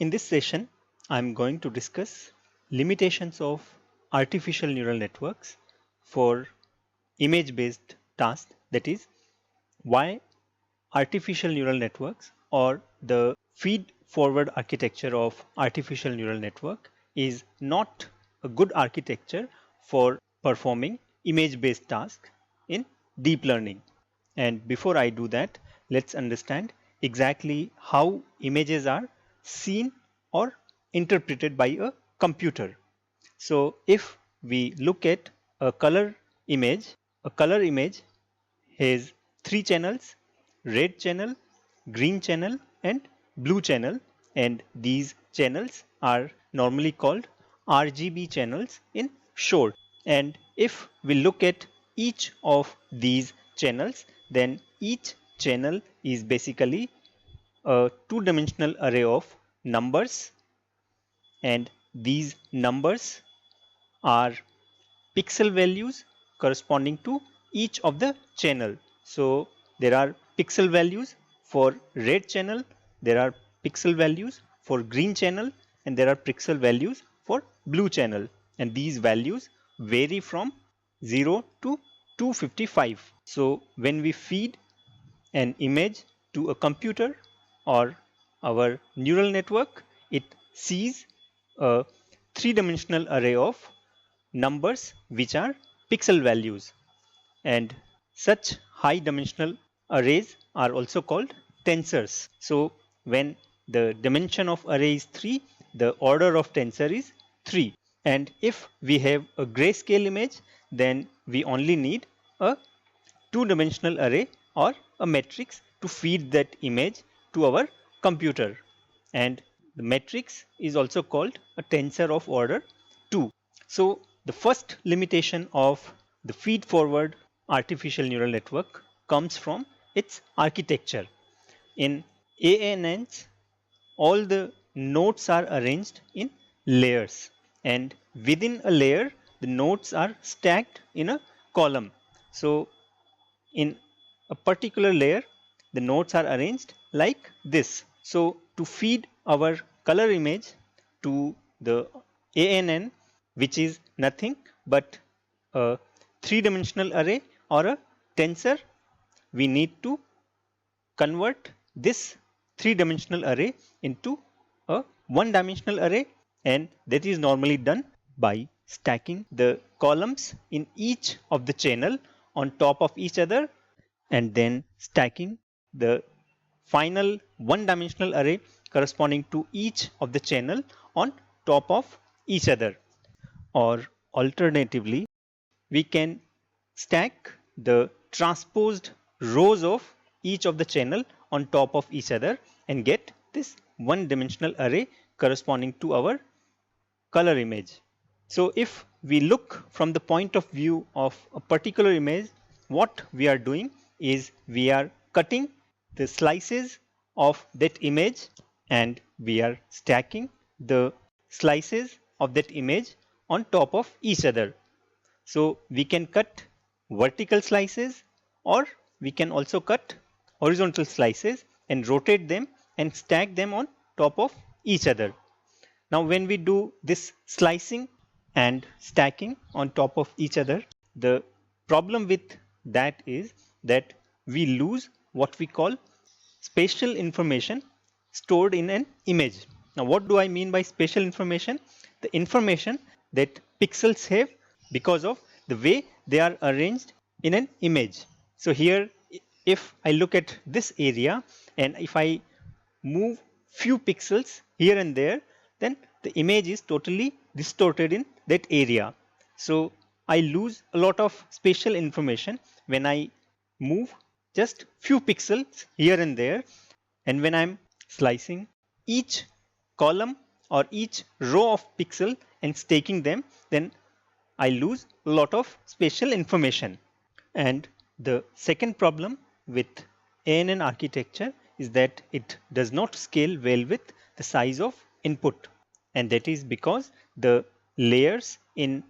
In this session, I'm going to discuss limitations of artificial neural networks for image-based tasks. That is, why artificial neural networks or the feed-forward architecture of artificial neural network is not a good architecture for performing image-based tasks in deep learning. And before I do that, let's understand exactly how images are seen or interpreted by a computer. So if we look at a color image has three channels: red channel, green channel, and blue channel. And these channels are normally called RGB channels in short. And if we look at each of these channels, then each channel is basically a two-dimensional array of numbers, and these numbers are pixel values corresponding to each of the channel. So there are pixel values for red channel, there are pixel values for green channel, and there are pixel values for blue channel. And these values vary from 0 to 255. So when we feed an image to a computer or our neural network, it sees a three-dimensional array of numbers which are pixel values, and such high dimensional arrays are also called tensors. So when the dimension of array is 3, the order of tensor is 3. And if we have a grayscale image, then we only need a two-dimensional array or a matrix to feed that image to our computer. And the matrix is also called a tensor of order 2. So the first limitation of the feed-forward artificial neural network comes from its architecture. In ANNs, all the nodes are arranged in layers, and within a layer, the nodes are stacked in a column. So in a particular layer, the nodes are arranged like this. So to feed our color image to the ANN, which is nothing but a three-dimensional array or a tensor, we need to convert this three-dimensional array into a one-dimensional array, and that is normally done by stacking the columns in each of the channel on top of each other, and then stacking the final one-dimensional array corresponding to each of the channel on top of each other. Or alternatively, we can stack the transposed rows of each of the channel on top of each other and get this one-dimensional array corresponding to our color image. So if we look from the point of view of a particular image, what we are doing is we are cutting the slices of that image, and we are stacking the slices of that image on top of each other. So we can cut vertical slices, or we can also cut horizontal slices and rotate them and stack them on top of each other. Now when we do this slicing and stacking on top of each other, the problem with that is that we lose what we call spatial information stored in an image. Now what do I mean by spatial information? The information that pixels have because of the way they are arranged in an image. So here, if I look at this area and if I move few pixels here and there, then the image is totally distorted in that area. So I lose a lot of spatial information when I move just few pixels here and there, and when I'm slicing each column or each row of pixel and staking them, then I lose a lot of spatial information. And the second problem with ANN architecture is that it does not scale well with the size of input, and that is because the layers in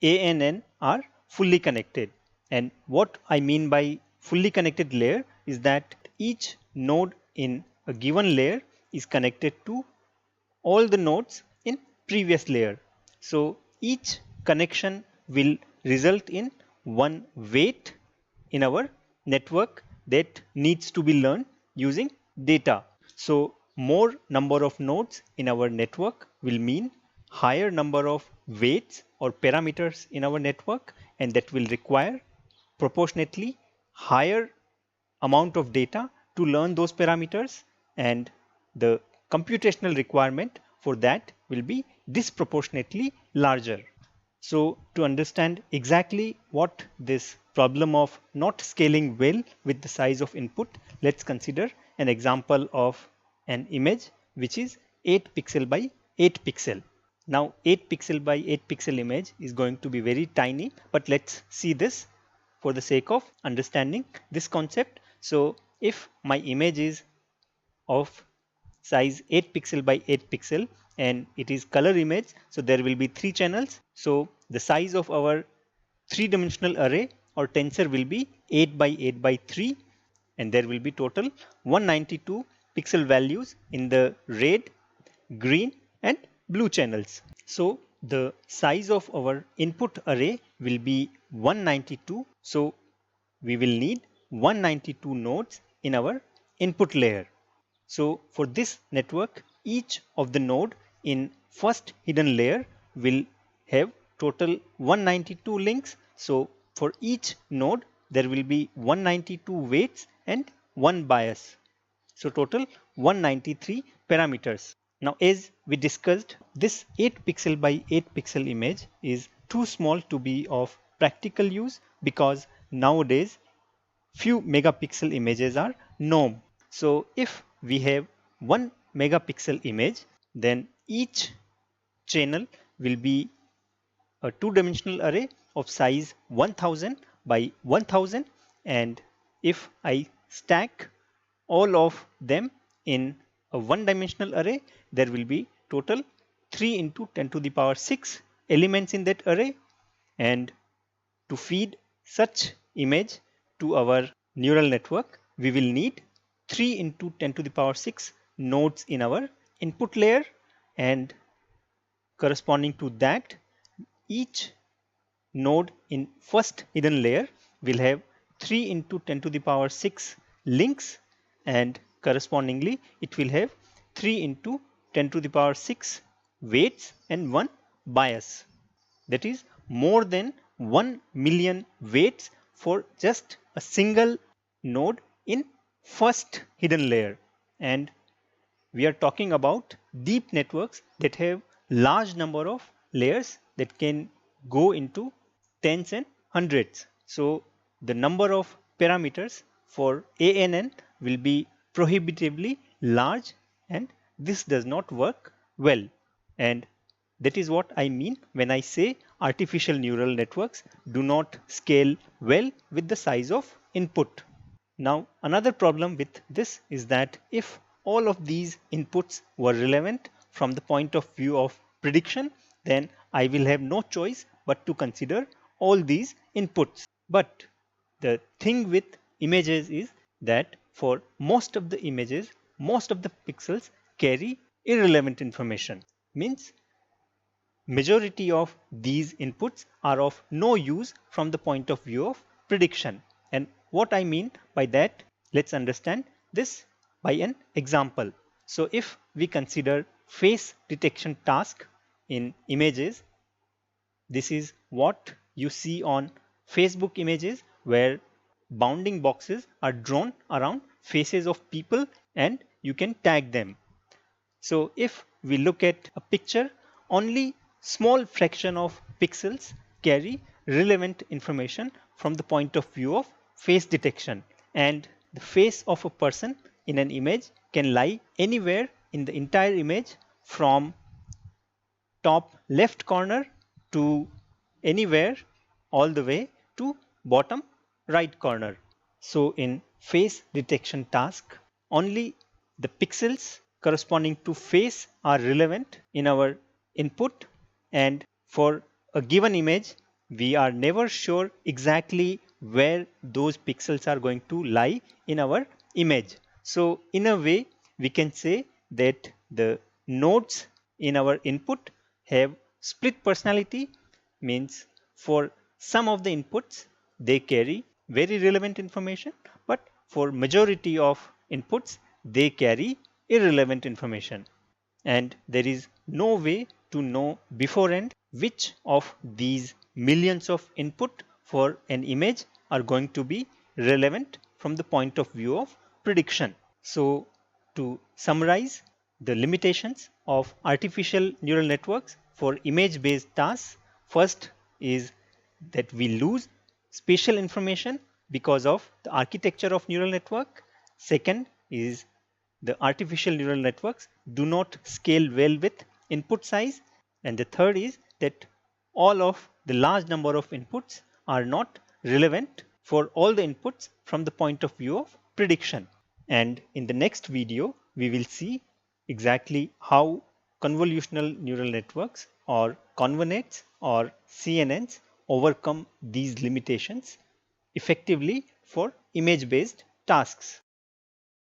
ANN are fully connected. And what I mean by fully connected layer is that each node in a given layer is connected to all the nodes in previous layer. So each connection will result in one weight in our network that needs to be learned using data. So more number of nodes in our network will mean higher number of weights or parameters in our network, and that will require proportionately higher amount of data to learn those parameters, and the computational requirement for that will be disproportionately larger. So to understand exactly what this problem of not scaling well with the size of input, let's consider an example of an image which is 8 pixel by 8 pixel. Now 8 pixel by 8 pixel image is going to be very tiny, but let's see this for the sake of understanding this concept. So if my image is of size 8 pixel by 8 pixel and it is color image, so there will be 3 channels. So the size of our 3-dimensional array or tensor will be 8 by 8 by 3, and there will be total 192 pixel values in the red, green and blue channels. So the size of our input array will be 192. So we will need 192 nodes in our input layer. So for this network, each of the node in first hidden layer will have total 192 links. So for each node, there will be 192 weights and one bias. So total 193 parameters. Now as we discussed, this 8 pixel by 8 pixel image is too small to be of practical use, because nowadays few megapixel images are norm. So if we have 1 megapixel image, then each channel will be a two-dimensional array of size 1000 by 1000, and if I stack all of them in a one-dimensional array, there will be total 3 into 10 to the power 6 elements in that array, and to feed such image to our neural network, we will need 3 into 10 to the power 6 nodes in our input layer, and corresponding to that, each node in first hidden layer will have 3 into 10 to the power 6 links, and correspondingly it will have 3 into 10 to the power 6 weights and 1 bias. That is more than 1 million weights for just a single node in first hidden layer. And we are talking about deep networks that have large number of layers that can go into tens and hundreds. So the number of parameters for ANN will be prohibitively large, and this does not work well. And that is what I mean when I say artificial neural networks do not scale well with the size of input. Now, another problem with this is that if all of these inputs were relevant from the point of view of prediction, then I will have no choice but to consider all these inputs. But the thing with images is that for most of the images, most of the pixels carry irrelevant information. Means majority of these inputs are of no use from the point of view of prediction. And what I mean by that, let's understand this by an example. So if we consider face detection task in images, this is what you see on Facebook images, where bounding boxes are drawn around faces of people and you can tag them. So if we look at a picture, only small fraction of pixels carry relevant information from the point of view of face detection, and the face of a person in an image can lie anywhere in the entire image, from top left corner to anywhere all the way to bottom right corner. So in face detection task, only the pixels corresponding to face are relevant in our input, and for a given image, we are never sure exactly where those pixels are going to lie in our image. So in a way, we can say that the nodes in our input have split personality, means for some of the inputs they carry very relevant information, but for majority of inputs they carry irrelevant information. And there is no way to know beforehand which of these millions of input for an image are going to be relevant from the point of view of prediction. So to summarize the limitations of artificial neural networks for image based tasks, first is that we lose spatial information because of the architecture of neural network. Second is the artificial neural networks do not scale well with input size. And the third is that all of the large number of inputs are not relevant for all the inputs from the point of view of prediction. And in the next video, we will see exactly how convolutional neural networks or ConvNets or CNNs overcome these limitations effectively for image based tasks.